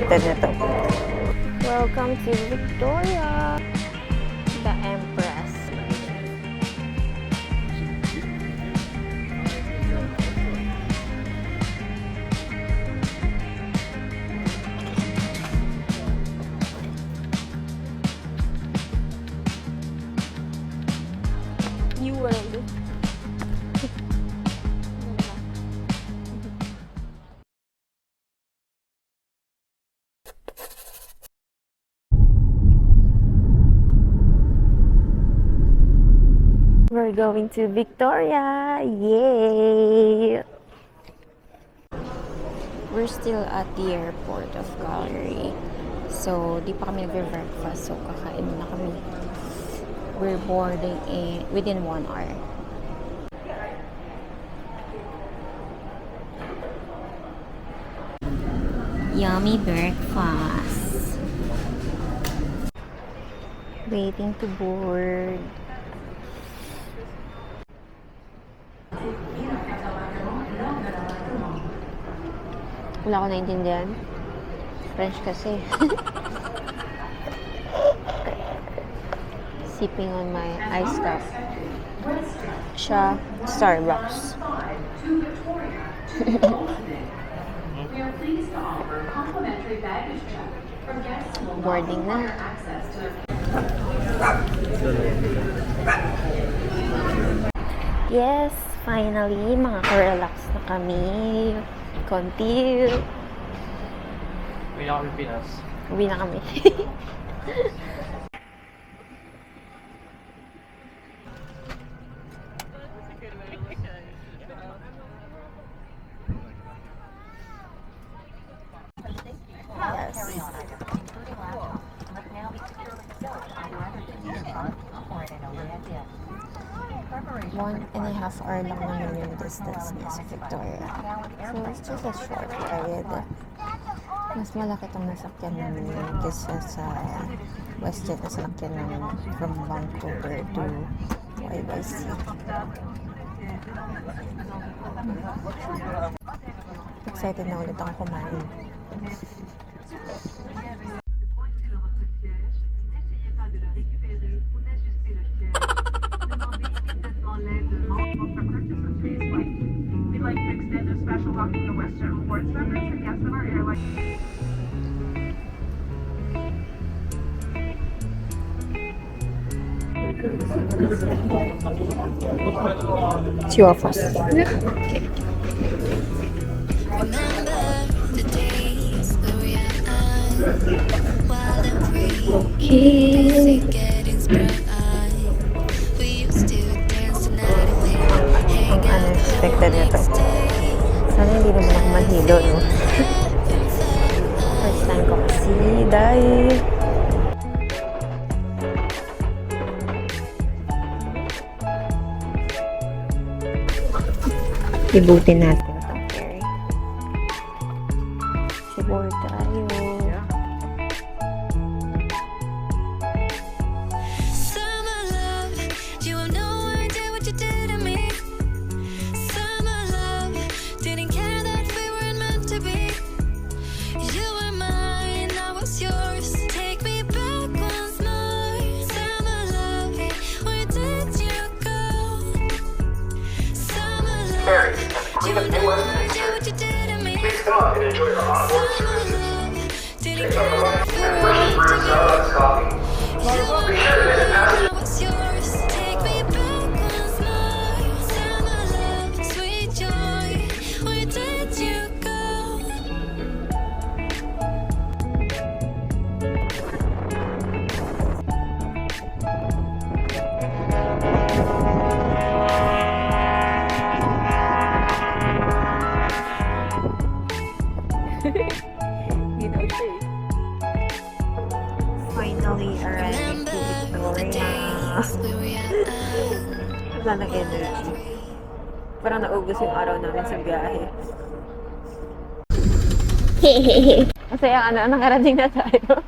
excited nito. Welcome to Victoria, the Empress. New World. We're going to Victoria! Yay! We're still at the airport of Calgary. So, di pa kami nag-breakfast. So, kakain na kami. We're boarding within 1 hour. Yummy breakfast. Waiting to board. Wala ko naintindihan. French kasi. Sipping on my iced cup. Siya, Starbucks. Boarding na. Yes, finally, makaka-relax na kami. Konti. Uwi na kami Pinas. Uwi na kami. Yes. 1.5 hour lang naman yung distance niya sa Victoria. So, it's just a short ride. Mas malaki itong nasakyan namin kaysa sa WestJet na sinakyan namin from Vancouver to YYC. Excited na ulit akong kumain. Two of us. Okay. Okay. Ang unexpected nito. Sana hindi naman ako mahilo, no? First time ko kasi dive. Ibutin natin itong ferry. Siboard tayo. Please come up and enjoy our onboard services. Take up a lunch and fresh brewed Starbucks coffee. Be sure to visit passengers. Finally arriving to Victoria. Wala ng energy. Parang naubos yung araw namin sa biyahe. Masaya ka na, nakarating na tayo.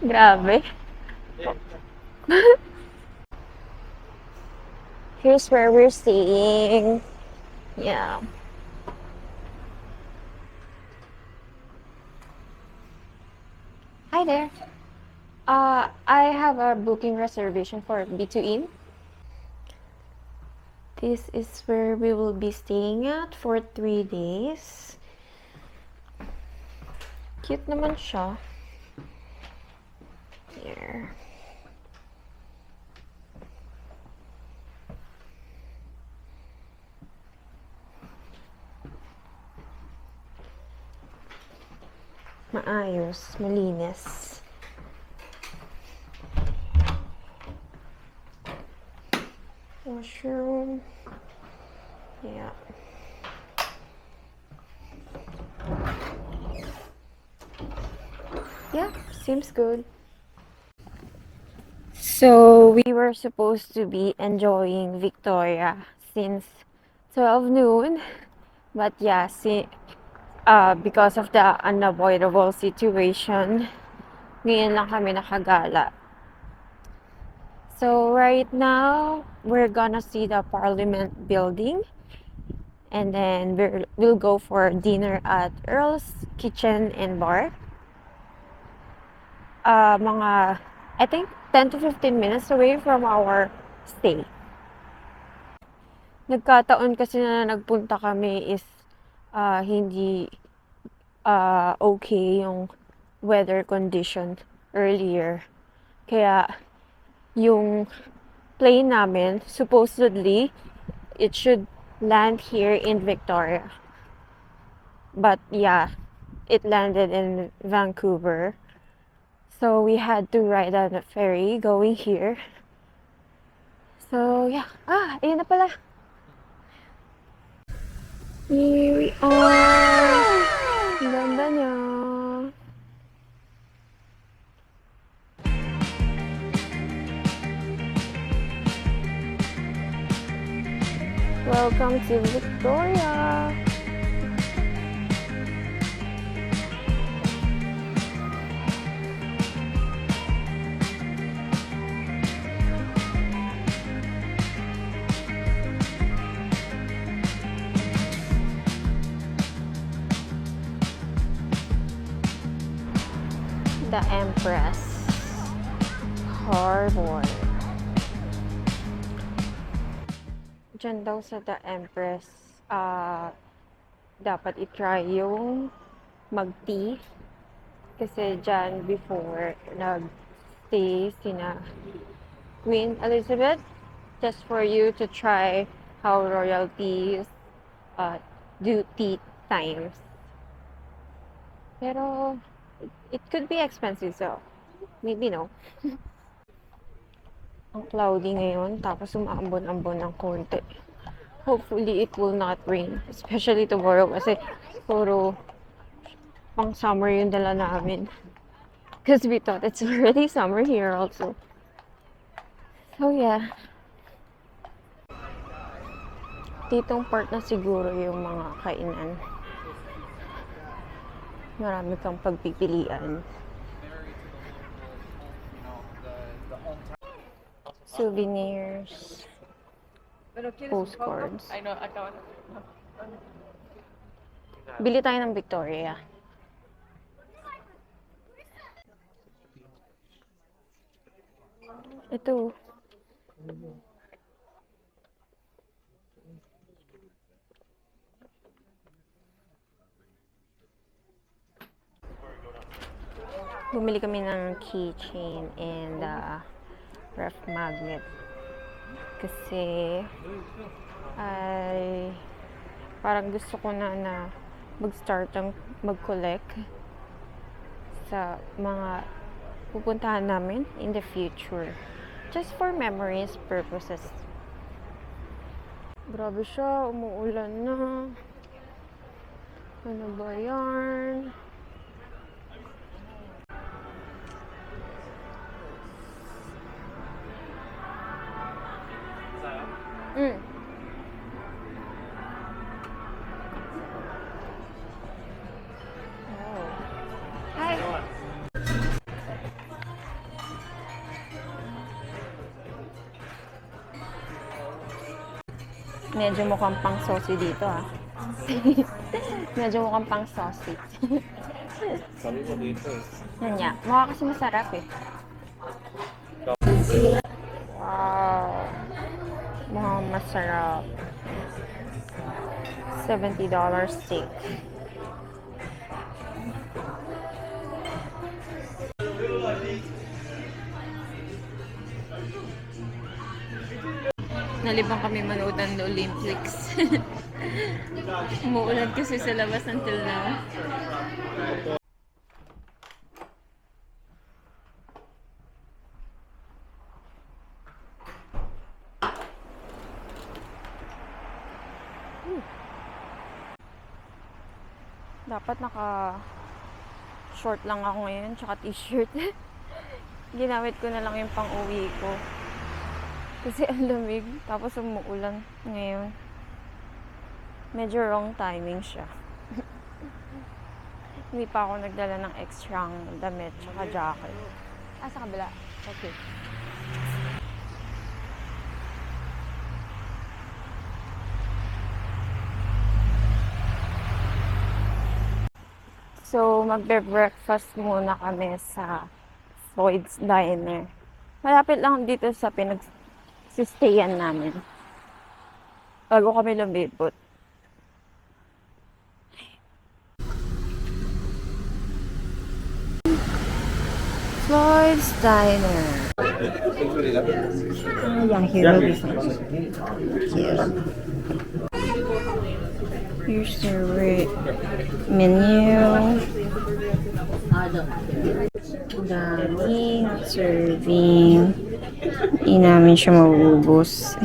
Grabe. Here's where we're staying. Yeah. Hi there. I have a booking reservation for B2 Inn. This is where we will be staying at for 3 days. Cute naman siya. Here. Maayos, malinis. Washroom. Yeah. Yeah, seems good. So we were supposed to be enjoying Victoria since 12 noon. But yeah, because of the unavoidable situation, ngayon lang kami nakagala. So right now, we're gonna see the Parliament building. And then we'll go for dinner at Earl's Kitchen and Bar. I think 10 to 15 minutes away from our stay. Nagkataon kasi na nagpunta kami is hindi okay yung weather condition earlier. Kaya yung plane namin, supposedly, it should land here in Victoria. But yeah, it landed in Vancouver. So we had to ride on a ferry going here. So yeah, ayun na pala. Here we are. Ganda niya. Welcome to Victoria. The Empress Harbor. Diyan daw sa The Empress, dapat i-try yung mag-tea. Kasi dyan before, nag-stay sina Queen Elizabeth just for you to try how royalties do tea times. Pero, it could be expensive, so maybe no. Ang cloudy ngayon, tapos umaambon-ambon ng konti. Hopefully, it will not rain. Especially tomorrow kasi puro pang summer yung dala namin. Because we thought it's already summer here also. So yeah. Ditong part na siguro yung mga kainan. Marami kang pagpipilian. Souvenirs. Postcards. Bili tayo ng Victoria. Ito. Bumili kami ng keychain and ref magnet. Kasi ay parang gusto ko na mag-start ang mag-collect sa mga pupuntahan namin in the future. Just for memories purposes. Grabe siya, umuulan na. Ano ba yan? Hi. Medyo mukhang pang saucy dito ah. Medyo mukhang pang saucy. Sabi ko dito eh. Yan nga. Mukha kasi masarap eh. Wow. Mukhang masarap. $70 steak. Nalibang kami manood ng Olympics. Umuulan kasi sa labas until now. Dapat naka short lang ako ngayon, tsaka t-shirt. Ginamit ko na lang yung pang-uwi ko. Kasi ang lamig, tapos umuulan ngayon. Medyo wrong timing siya. Hindi pa ako nagdala ng extra damit tsaka jacket. Sa kabila. Okay. So, magbe-breakfast muna kami sa Floyd's Diner. Malapit lang dito sa pinag-stayan namin. Bago kami lumibot. Floyd's Diner. Yeah, here will be fun. Here's the menu. Daming serving. Hindi namin siya maubos.